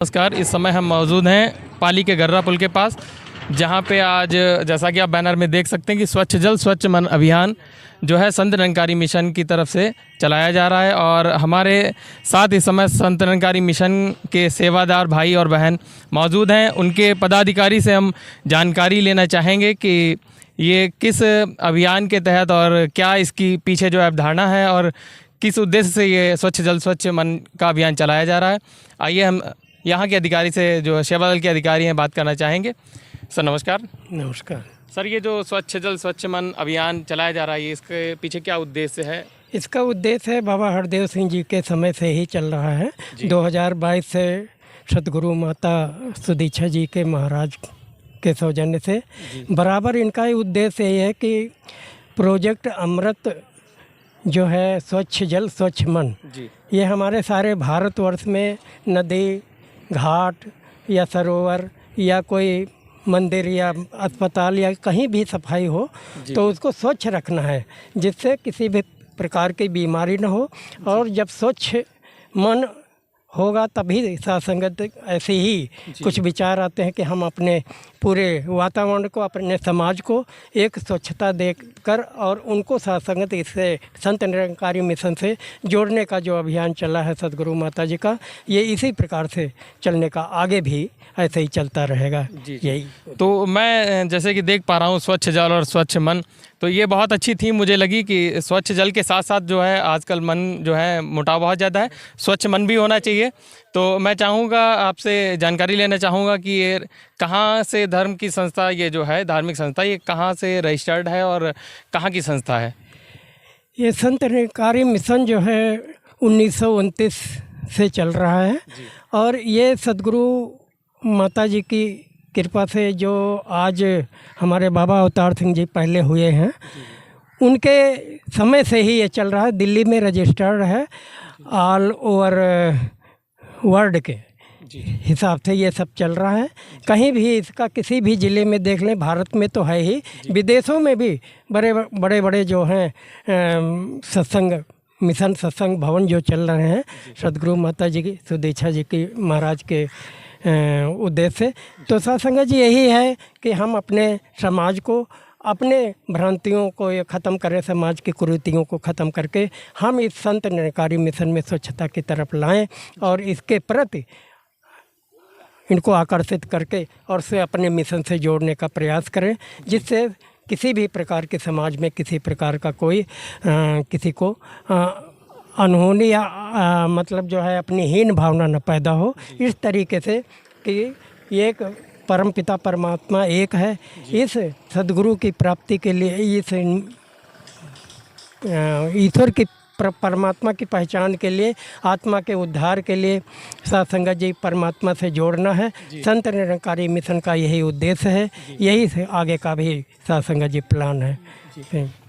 नमस्कार। इस समय हम मौजूद हैं पाली के गर्रा पुल के पास, जहां पे आज जैसा कि आप बैनर में देख सकते हैं कि स्वच्छ जल स्वच्छ मन अभियान जो है संत निरंकारी मिशन की तरफ से चलाया जा रहा है। और हमारे साथ इस समय संत निरंकारी मिशन के सेवादार भाई और बहन मौजूद हैं। उनके पदाधिकारी से हम जानकारी लेना चाहेंगे कि ये किस अभियान के तहत और क्या इसकी पीछे जो अवधारणा है और किस उद्देश्य से ये स्वच्छ जल स्वच्छ मन का अभियान चलाया जा रहा है। आइए हम यहाँ के अधिकारी से, जो सेवा दल के अधिकारी हैं, बात करना चाहेंगे। सर नमस्कार। नमस्कार सर, ये जो स्वच्छ जल स्वच्छ मन अभियान चलाया जा रहा है, इसके पीछे क्या उद्देश्य है? इसका उद्देश्य है बाबा हरदेव सिंह जी के समय से ही चल रहा है। 2022 से सतगुरु माता सुदीक्षा जी के महाराज के सौजन्य से बराबर इनका ही उद्देश्य ये है कि प्रोजेक्ट अमृत जो है स्वच्छ जल स्वच्छ मन, ये हमारे सारे भारतवर्ष में नदी, घाट या सरोवर या कोई मंदिर या अस्पताल या कहीं भी सफाई हो तो उसको स्वच्छ रखना है, जिससे किसी भी प्रकार की बीमारी न हो। और जब स्वच्छ मन होगा तभी साथ ऐसे ही कुछ विचार आते हैं कि हम अपने पूरे वातावरण को, अपने समाज को एक स्वच्छता देकर और उनको साथ संगत इससे संत निरंकारी मिशन से जोड़ने का जो अभियान चला है सदगुरु माता जी का, ये इसी प्रकार से चलने का आगे भी ऐसे ही चलता रहेगा। यही तो मैं जैसे कि देख पा रहा हूँ स्वच्छ जल और स्वच्छ मन, तो ये बहुत अच्छी थीम मुझे लगी कि स्वच्छ जल के साथ साथ जो है आजकल मन जो है मोटाव बहुत ज़्यादा है, स्वच्छ मन भी होना चाहिए। तो मैं चाहूँगा, आपसे जानकारी लेना चाहूँगा कि ये कहाँ से धर्म की संस्था, ये जो है धार्मिक संस्था, ये कहाँ से रजिस्टर्ड है और कहाँ की संस्था है? ये संत निरंकारी मिशन जो है 1929 से चल रहा है और ये सदगुरु माता जी की कृपा से जो आज हमारे बाबा अवतार सिंह जी पहले हुए हैं, उनके समय से ही ये चल रहा है। दिल्ली में रजिस्टर्ड है, ऑल ओवर वर्ल्ड के हिसाब से ये सब चल रहा है। कहीं भी इसका किसी भी ज़िले में देख लें, भारत में तो है ही, विदेशों में भी बड़े बड़े जो हैं सत्संग मिशन, सत्संग भवन जो चल रहे हैं सदगुरु माता जी की, सुदीक्षा जी की महाराज के उद्देश्य। तो सत्संग जी यही है कि हम अपने समाज को, अपने भ्रांतियों को ये ख़त्म करें, समाज की कुरीतियों को ख़त्म करके हम इस संत निरंकारी मिशन में स्वच्छता की तरफ लाएं और इसके प्रति इनको आकर्षित करके और से अपने मिशन से जोड़ने का प्रयास करें, जिससे किसी भी प्रकार के समाज में किसी प्रकार का कोई किसी को अनहोनी या मतलब जो है अपनी हीन भावना न पैदा हो। इस तरीके से कि एक परमपिता परमात्मा एक है, इस सद्गुरु की प्राप्ति के लिए, इस ईश्वर की परमात्मा की पहचान के लिए, आत्मा के उद्धार के लिए सत्संग जी परमात्मा से जोड़ना है। संत निरंकारी मिशन का यही उद्देश्य है, यही से आगे का भी सत्संग जी प्लान है।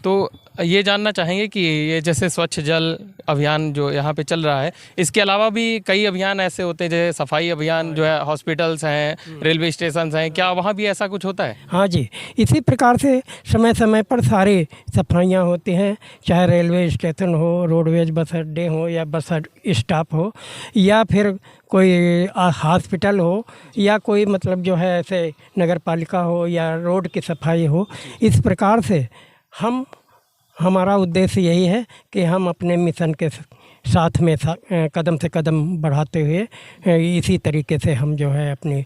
तो ये जानना चाहेंगे कि ये जैसे स्वच्छ जल अभियान जो यहाँ पे चल रहा है, इसके अलावा भी कई अभियान ऐसे होते हैं, जैसे सफाई अभियान जो है, हॉस्पिटल्स हैं, रेलवे स्टेशन हैं, क्या वहाँ भी ऐसा कुछ होता है? हाँ जी, इसी प्रकार से समय समय पर सारी सफाइयाँ होती हैं, चाहे रेलवे स्टेशन हो, रोडवेज बस अड्डे हो या बस स्टॉप हो या फिर कोई हॉस्पिटल हो या कोई मतलब जो है ऐसे नगर पालिका हो या रोड की सफाई हो। इस प्रकार से हमारा उद्देश्य यही है कि हम अपने मिशन के साथ में कदम से कदम बढ़ाते हुए इसी तरीके से हम जो है अपनी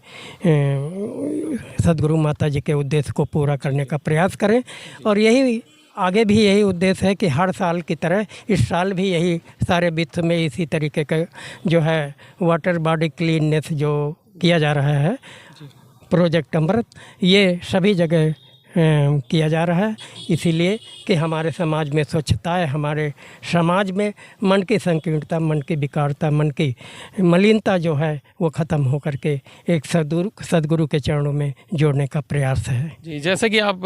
सदगुरु माता जी के उद्देश्य को पूरा करने का प्रयास करें। और यही आगे भी यही उद्देश्य है कि हर साल की तरह इस साल भी यही सारे विश्व में इसी तरीके का जो है वाटर बॉडी क्लीननेस जो किया जा रहा है, प्रोजेक्ट अमृत, ये सभी जगह किया जा रहा है, इसीलिए कि हमारे समाज में स्वच्छता है, हमारे समाज में मन की संकीर्णता, मन की विकारता, मन की मलिनता जो है वो ख़त्म हो करके एक सदगुरु के चरणों में जोड़ने का प्रयास है। जी, जैसे कि आप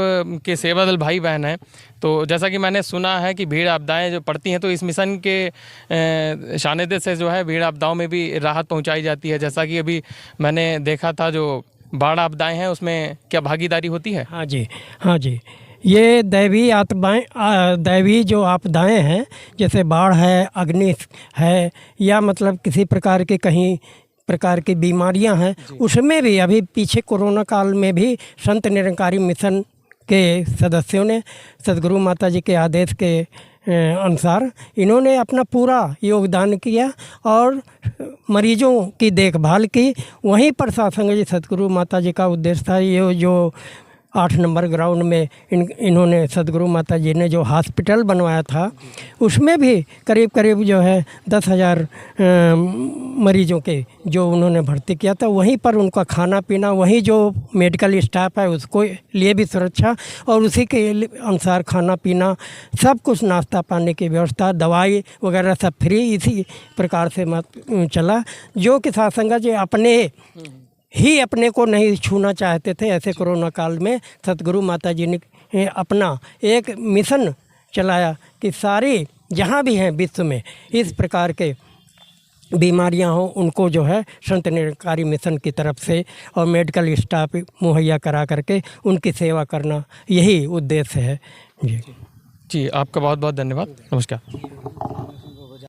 के सेवा दल भाई बहन हैं, तो जैसा कि मैंने सुना है कि भीड़ आपदाएं जो पड़ती हैं, तो इस मिशन के शानिध्य से जो है भीड़ आपदाओं में भी राहत पहुँचाई जाती है। जैसा कि अभी मैंने देखा था, जो बाढ़ आपदाएं हैं उसमें क्या भागीदारी होती है? हाँ जी, हाँ जी, ये दैवी जो आपदाएं हैं, जैसे बाढ़ है, अग्नि है या मतलब किसी प्रकार के कहीं प्रकार की बीमारियां हैं, उसमें भी अभी पीछे कोरोना काल में भी संत निरंकारी मिशन के सदस्यों ने सदगुरु माता जी के आदेश के अनुसार इन्होंने अपना पूरा योगदान किया और मरीजों की देखभाल की। वहीं पर सत्संग जी सदगुरु माता जी का उद्देश्य था, ये जो 8 नंबर ग्राउंड में इन्होंने सदगुरु माता जी ने जो हॉस्पिटल बनवाया था, उसमें भी करीब करीब जो है 10,000 मरीजों के जो उन्होंने भर्ती किया था। वहीं पर उनका खाना पीना, वहीं जो मेडिकल स्टाफ है उसको लिए भी सुरक्षा और उसी के अनुसार खाना पीना सब कुछ, नाश्ता पानी की व्यवस्था, दवाई वगैरह सब फ्री इसी प्रकार से चला। जो कि सत्संग जी अपने को नहीं छूना चाहते थे, ऐसे कोरोना काल में सतगुरु माता जी ने अपना एक मिशन चलाया कि सारी जहाँ भी हैं विश्व में इस प्रकार के बीमारियां हों, उनको जो है संत निरंकारी मिशन की तरफ से और मेडिकल स्टाफ मुहैया करा करके उनकी सेवा करना, यही उद्देश्य है। जी जी, आपका बहुत बहुत धन्यवाद। नमस्कार।